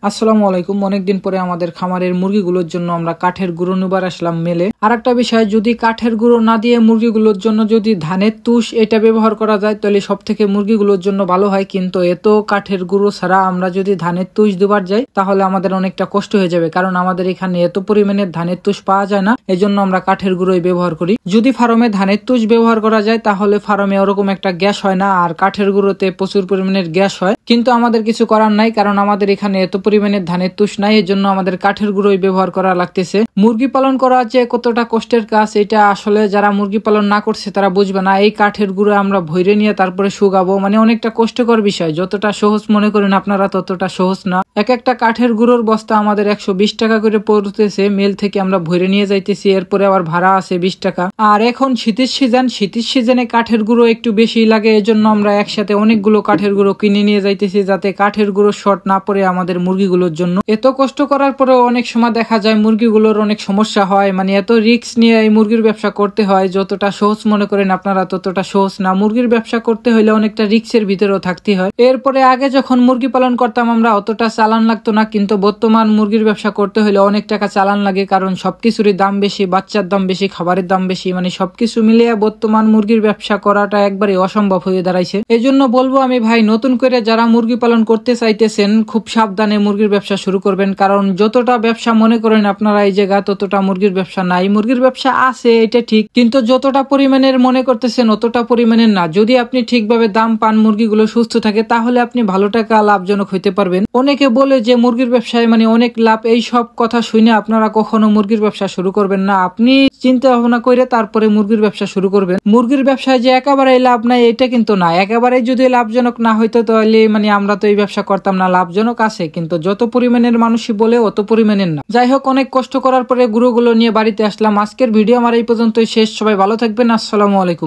আসসালামু আলাইকুম। অনেকদিন পরে আমাদের খামারের মুরগিগুলোর জন্য আমরা কাঠের গুঁড়ো নিবার আসলাম মেলে। আর একটা বিষয়, যদি কাঠের গুঁড়ো না দিয়ে মুরগিগুলোর জন্য যদি ধানের তুষ এটা ব্যবহার করা যায় তাহলে সব থেকে মুরগিগুলোর জন্য ভালো হয়। কিন্তু এত কাঠের গুঁড়ো ছাড়া আমরা যদি ধানের তুষ দিবার যাই তাহলে আমাদের অনেকটা কষ্ট হয়ে যাবে, কারণ আমাদের এখানে এত পরিমাণে ধানের তুষ পাওয়া যায় না। এই জন্য আমরা কাঠের গুঁড়োই ব্যবহার করি। যদি ফার্মে ধানের তুষ ব্যবহার করা যায় তাহলে ফার্মে ওরকম একটা গ্যাস হয় না, আর কাঠের গুঁড়োতে প্রচুর পরিমাণের গ্যাস হয়। কিন্তু আমাদের কিছু করার নাই, কারণ আমাদের এখানে এত পরিমাণে ধানের তুষ নাই, এর জন্য আমাদের কাঠের গুঁড়োই ব্যবহার করা লাগতেছে। মুরগি পালন করা যে কতটা কষ্টের কাজ এটা আসলে যারা মুরগি পালন না করছে তারা বুঝবে না। এই কাঠের গুঁড়ো আমরা ভইরে নিয়ে তারপরে শুকাবো, মানে অনেকটা কষ্টকর বিষয়। যতটা সহজ মনে করেন আপনারা ততটা সহজ না। এক একটা কাঠের গুঁড়োর বস্তা আমাদের 120 টাকা করে পড়তেছে, মেল থেকে আমরা ভইরে নিয়ে যাইতেছি, এরপরে আবার ভাড়া আছে 20 টাকা। আর এখন শীতের সিজনে কাঠের গুঁড়ো একটু বেশি লাগে, এজন্য আমরা একসাথে অনেকগুলো কাঠের গুঁড়ো কিনে নিয়ে যাইতেছি যাতে কাঠের গুঁড়ো শর্ট না পড়ে আমাদের মুরগিগুলোর জন্য। এত কষ্ট করার পরেও অনেক সময় দেখা যায় মুরগিগুলোর অনেক সমস্যা হয়, মানে এত রিস্ক নিয়ে এই মুরগির ব্যবসা করতে হয়। যতটা সহজ মনে করেন আপনারা ততটা সহজ না। মুরগির ব্যবসা করতে হলে অনেকটা রিস্কের ভিতরেও থাকতে হয়। এরপরে আগে যখন মুরগি পালন করতাম আমরা অতটা চালান লাগতো না, কিন্তু বর্তমান মুরগির ব্যবসা করতে হলে অনেক টাকা চালান লাগে, কারণ সবকিছুরই দাম বেশি, বাচ্চার দাম বেশি, খাবারের দাম বেশি, মানে সবকিছু মিলিয়ে বর্তমান মুরগির ব্যবসা করাটা একবারে অসম্ভব হয়ে দাঁড়াইছে। এই জন্য বলবো আমি ভাই, নতুন করে যারা মুরগি পালন করতে চাইতেছেন খুব সাবধানে মুরগির ব্যবসা শুরু করবেন, কারণ যতটা ব্যবসা মনে করেন আপনারা এই জায়গা ততটা মুরগির ব্যবসা নাই। মুরগির ব্যবসা আছে এটা ঠিক, কিন্তু যতটা পরিমাণের মনে করতেছেন অতটা পরিমাণের না। যদি আপনি ঠিকভাবে দাম পান, মুরগিগুলো সুস্থ থাকে, তাহলে আপনি ভালো টাকা লাভজনক হইতে পারবেন। অনেকে বলে যে মুরগির ব্যবসায় মানে অনেক লাভ, এই সব কথা শুনে আপনারা কখনো মুরগির ব্যবসা শুরু করবেন না। আপনি চিন্তা ভাবনা করে তারপরে মুরগির ব্যবসা শুরু করবেন। মুরগির ব্যবসায় যে একেবারে লাভ নাই এটা কিন্তু না। একেবারে যদি লাভজনক না হইতো তাহলে মানে আমরা তো এই ব্যবসা করতাম না। লাভজনক আছে, কিন্তু যত পরিমাণের মানুষই বলে অত পরিমাণের না। যাই হোক, অনেক কষ্ট করার পরে গুঁড়োগুলো নিয়ে বাড়িতে আসলাম। আজকের ভিডিও আমার এই পর্যন্তই শেষ। সবাই ভালো থাকবেন। আসসালামু আলাইকুম।